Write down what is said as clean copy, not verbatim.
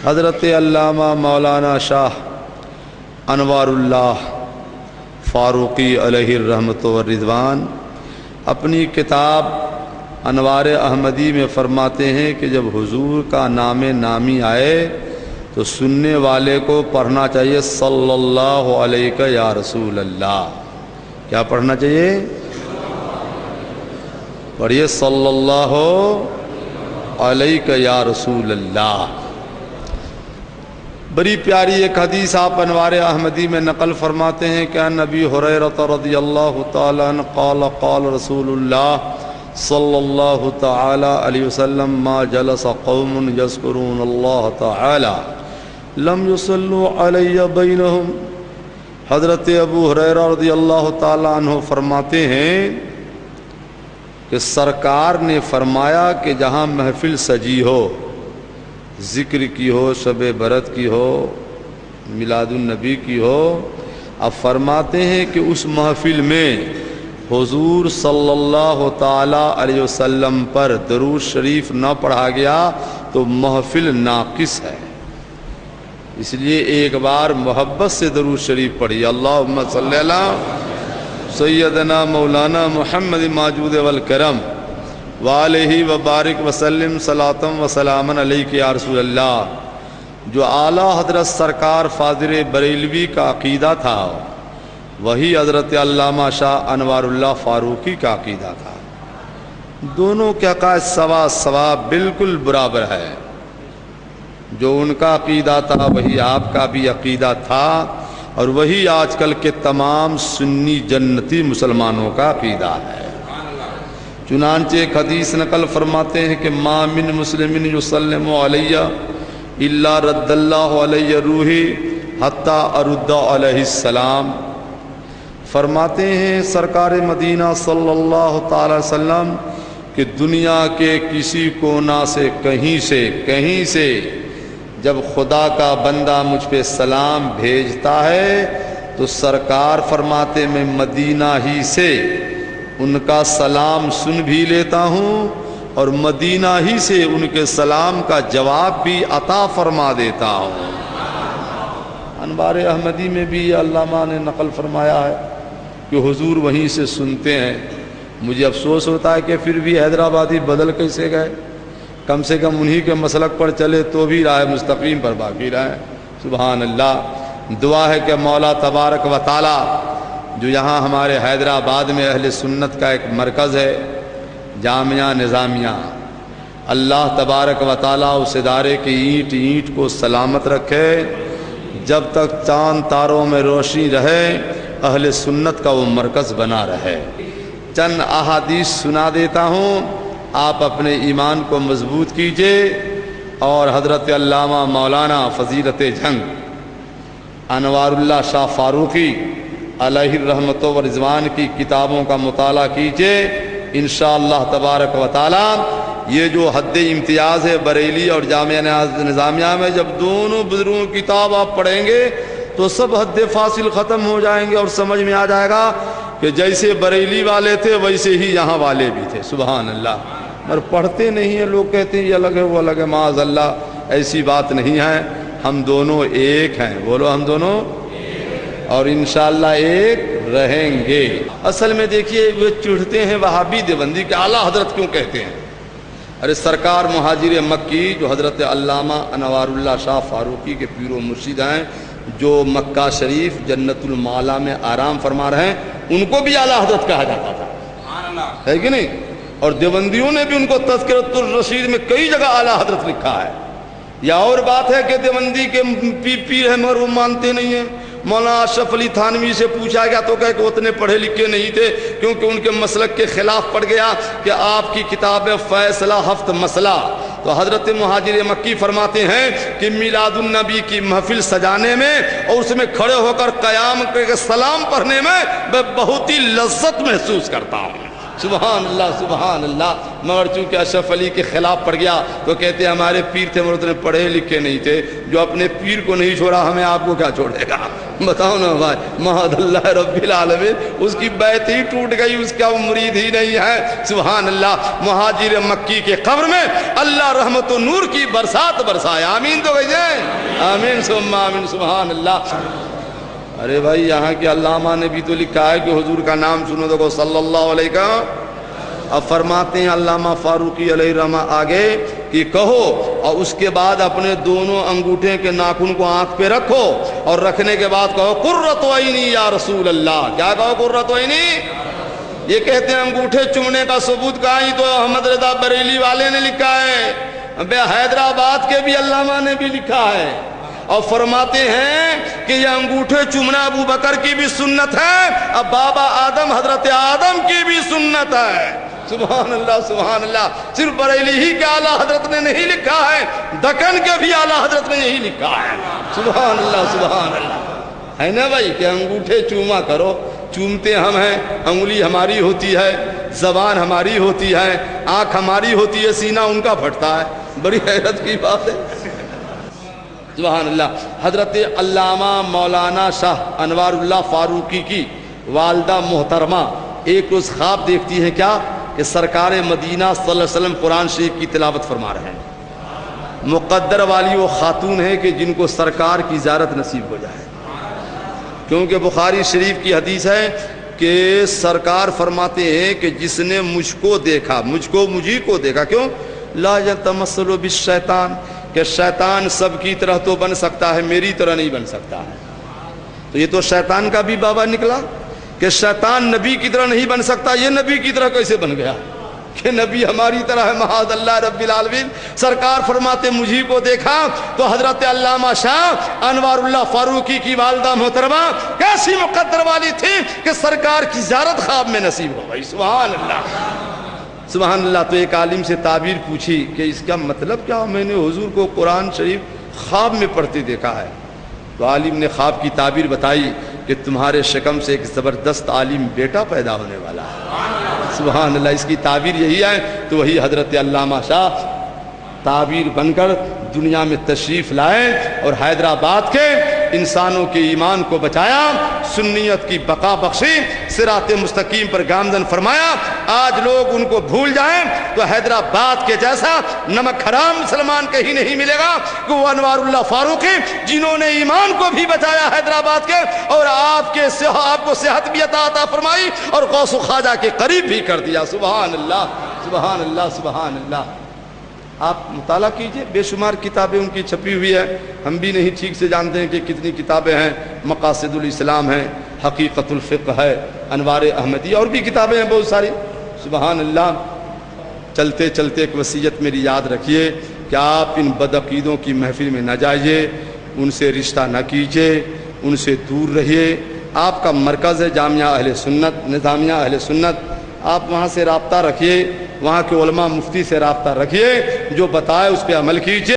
حضرت علامہ مولانا شاہ انواراللہ فاروقی علیہ الرحمۃ والرضوان اپنی کتاب انوار احمدی میں فرماتے ہیں کہ جب حضور کا نام نامی آئے تو سننے والے کو پڑھنا چاہیے صلی اللہ علیہ یا رسول اللہ. کیا پڑھنا چاہیے؟ پڑھیے صلی اللہ علیہ یا رسول اللہ. بڑی پیاری ایک حدیث آپ انوار احمدی میں نقل فرماتے ہیں کہ ان ابی ہریرہ رضی اللہ تعالی عنہ قال قال رسول اللہ صلی اللہ تعالی علیہ وسلم ما جلس قوم یذکرون اللہ تعالی لم یصلوا علی بینہم. حضرت ابو ہریرہ رضی اللہ تعالی عنہ فرماتے ہیں کہ سرکار نے فرمایا کہ جہاں محفل سجی ہو، ذکر کی ہو، شب برت کی ہو، میلاد النبی کی ہو، اب فرماتے ہیں کہ اس محفل میں حضور صلی اللہ تعالی علیہ وسلم پر درود شریف نہ پڑھا گیا تو محفل ناقص ہے. اس لیے ایک بار محبت سے درود شریف پڑھی. اللہم صلی اللہ سیدنا مولانا محمد ماجود والکرم وآلہ وبارک وسلم صلاۃ و سلام علیک یا رسول اللہ. جو اعلیٰ حضرت سرکار فاضل بریلوی کا عقیدہ تھا وہی حضرت علامہ شاہ انوار اللہ فاروقی کا عقیدہ تھا. دونوں کے عقائد سوا سوا بالکل برابر ہے. جو ان کا عقیدہ تھا وہی آپ کا بھی عقیدہ تھا، اور وہی آج کل کے تمام سنی جنتی مسلمانوں کا عقیدہ ہے. چنانچہ ایک حدیث نقل فرماتے ہیں کہ ما من مسلم یسلم علی الا رد اللہ علی روحی حتی ارد علیہ السلام. فرماتے ہیں سرکار مدینہ صلی اللہ تعالی وسلم کہ دنیا کے کسی کونا سے کہیں سے جب خدا کا بندہ مجھ پہ سلام بھیجتا ہے تو سرکار فرماتے میں مدینہ ہی سے ان کا سلام سن بھی لیتا ہوں اور مدینہ ہی سے ان کے سلام کا جواب بھی عطا فرما دیتا ہوں. انوار احمدی میں بھی علامہ نے نقل فرمایا ہے کہ حضور وہیں سے سنتے ہیں. مجھے افسوس ہوتا ہے کہ پھر بھی حیدرآبادی بدل کیسے گئے. کم سے کم انہی کے مسلک پر چلے تو بھی راہ مستقیم پر باقی رہے. سبحان اللہ. دعا ہے کہ مولا تبارک و تعالی جو یہاں ہمارے حیدرآباد میں اہل سنت کا ایک مرکز ہے جامعہ نظامیہ، اللہ تبارک و تعالی اس ادارے کی اینٹ اینٹ کو سلامت رکھے. جب تک چاند تاروں میں روشنی رہے اہل سنت کا وہ مرکز بنا رہے. چند احادیث سنا دیتا ہوں، آپ اپنے ایمان کو مضبوط کیجئے اور حضرت علامہ مولانا فضیلت جنگ انوار اللہ شاہ فاروقی علیہ الرحمۃ والرضوان کی کتابوں کا مطالعہ کیجئے. انشاءاللہ تبارک و تعالی یہ جو حد امتیاز ہے بریلی اور جامعہ نظامیہ میں، جب دونوں بزرگوں کی کتاب آپ پڑھیں گے تو سب حد فاصل ختم ہو جائیں گے اور سمجھ میں آ جائے گا کہ جیسے بریلی والے تھے ویسے ہی یہاں والے بھی تھے. سبحان اللہ. اور پڑھتے نہیں ہیں لوگ، کہتے ہیں یہ الگ ہے وہ الگ ہے. معاذ اللہ، ایسی بات نہیں ہے. ہم دونوں ایک ہیں. بولو ہم دونوں اور انشاءاللہ ایک رہیں گے. اصل میں دیکھیے وہ چڑھتے ہیں وہابی دیوبندی کے اعلیٰ حضرت کیوں کہتے ہیں. ارے سرکار مہاجر مکی جو حضرت علامہ انوار اللہ شاہ فاروقی کے پیر و مرشد ہیں، جو مکہ شریف جنت المعلا میں آرام فرما رہے ہیں، ان کو بھی اعلیٰ حضرت کہا جاتا تھا، ہے کہ نہیں؟ اور دیوبندیوں نے بھی ان کو تذکرۃ الرشید میں کئی جگہ اعلیٰ حضرت لکھا ہے. یا اور بات ہے کہ دیوبندی کے پیر ہیں مگر وہ مانتے نہیں ہیں. مولانا اشرف علی تھانوی سے پوچھا گیا تو کہے کہ اتنے پڑھے لکھے نہیں تھے کیونکہ ان کے مسلک کے خلاف پڑ گیا کہ آپ کی کتاب فیصلہ ہفت مسئلہ. تو حضرت مہاجر مکی فرماتے ہیں کہ میلاد النبی کی محفل سجانے میں اور اس میں کھڑے ہو کر قیام کے سلام پڑھنے میں میں بہت ہی لذت محسوس کرتا ہوں. سبحان اللہ سبحان اللہ. مگر چونکہ اشرف علی کے خلاف پڑ گیا تو کہتے ہیں ہمارے پیر تھے مگر اتنے پڑھے لکھے نہیں تھے. جو اپنے پیر کو نہیں چھوڑا ہمیں آپ کو کیا چھوڑے گا؟ بتاؤ نا بھائی. معاذ اللہ رب العالمین. اس کی بیعت ہی ٹوٹ گئی, اس کا وہ مرید ہی نہیں ہے. سبحان اللہ. مہاجر مکی کے قبر میں اللہ رحمت و نور کی برسات برسائے. آمین تو کہیے آمین ثم آمین. سبحان اللہ. ارے بھائی یہاں کے علامہ نے بھی تو لکھا ہے کہ حضور کا نام سنو تو صلی اللہ علیہ کا. اب فرماتے ہیں علامہ فاروقی علیہ رحمہ آگے کہ کہو اور اس کے بعد اپنے دونوں انگوٹھے کے ناخن کو آنکھ پہ رکھو اور رکھنے کے بعد کہو قرۃ عینی یا رسول اللہ. کیا کہو؟ قرۃ عینی. یہ کہتے ہیں انگوٹھے چومنے کا ثبوت کہاں؟ ہی تو احمد رضا بریلی والے نے لکھا ہے, حیدرآباد کے بھی علامہ نے بھی لکھا ہے. اور فرماتے ہیں کہ یہ انگوٹھے چومنا ابو بکر کی بھی سنت ہے, اب بابا آدم حضرت آدم کی بھی سنت ہے. سبحان اللہ سبحان اللہ. صرف بریلی ہی کے اعلیٰ حضرت نے نہیں لکھا ہے, دکن کے بھی اعلیٰ حضرت نے یہی لکھا ہے. سبحان اللہ سبحان اللہ. ہے نا بھائی کہ انگوٹھے چوما کرو. چومتے ہم ہیں, انگلی ہماری ہوتی ہے, زبان ہماری ہوتی ہے, آنکھ ہماری ہوتی ہے, سینہ ان کا پھٹتا ہے. بڑی حیرت کی بات ہے. سبحان اللہ. حضرت علامہ مولانا شاہ انوار اللہ فاروقی کی والدہ محترمہ ایک روز خواب دیکھتی ہیں کیا کہ سرکار مدینہ صلی اللہ علیہ وسلم قرآن شریف کی تلاوت فرما رہے ہیں. مقدر والی وہ خاتون ہے کہ جن کو سرکار کی زیارت نصیب ہو جائے, کیونکہ بخاری شریف کی حدیث ہے کہ سرکار فرماتے ہیں کہ جس نے مجھ کو دیکھا, مجھی کو دیکھا, کیوں لا یتمثل بالشیطان, کہ شیطان سب کی طرح تو بن سکتا ہے, میری طرح نہیں بن سکتا ہے. تو یہ تو شیطان کا بھی بابا نکلا کہ شیطان نبی کی طرح نہیں بن سکتا. یہ نبی کی طرح کیسے بن گیا کہ نبی ہماری طرح ہے؟ معاذ اللہ رب العالمین. سرکار فرماتے مجھی کو دیکھا تو حضرت علامہ شاہ انوار اللہ فاروقی کی والدہ محترمہ کیسی مقدر والی تھی کہ سرکار کی زیارت خواب میں نصیب ہو گئی. سبحان اللہ سبحان اللہ. تو ایک عالم سے تعبیر پوچھی کہ اس کا مطلب کیا؟ میں نے حضور کو قرآن شریف خواب میں پڑھتے دیکھا ہے. تو عالم نے خواب کی تعبیر بتائی کہ تمہارے شکم سے ایک زبردست عالم بیٹا پیدا ہونے والا ہے. سبحان اللہ. اس کی تعبیر یہی ہے. تو وہی حضرت علامہ شاہ تعبیر بن کر دنیا میں تشریف لائے اور حیدرآباد کے انسانوں کے ایمان کو بچایا, سنیت کی بقا بخشی, صراط مستقیم پر گامزن فرمایا. آج لوگ ان کو بھول جائیں تو حیدرآباد کے جیسا نمک حرام مسلمان کہیں نہیں ملے گا کہ وہ انوار اللہ فاروقی جنہوں نے ایمان کو بھی بچایا حیدرآباد کے, اور آپ کو صحت بھی عطا فرمائی اور غوث و خواجہ کے قریب بھی کر دیا. سبحان اللہ سبحان اللہ سبحان اللہ. آپ مطالعہ کیجئے, بے شمار کتابیں ان کی چھپی ہوئی ہے. ہم بھی نہیں ٹھیک سے جانتے ہیں کہ کتنی کتابیں ہیں. مقاصد الاسلام ہیں, حقیقت الفقہ ہے, انوار احمدی, اور بھی کتابیں ہیں بہت ساری. سبحان اللہ. چلتے چلتے ایک وصیت میری یاد رکھیے کہ آپ ان بدعقیدوں کی محفل میں نہ جائیے, ان سے رشتہ نہ کیجیے, ان سے دور رہیے. آپ کا مرکز ہے جامعہ اہل سنت, نظامیہ اہل سنت. آپ وہاں سے رابطہ رکھیے, وہاں کے علماء مفتی سے رابطہ رکھیے, جو بتائے اس پہ عمل کیجیے.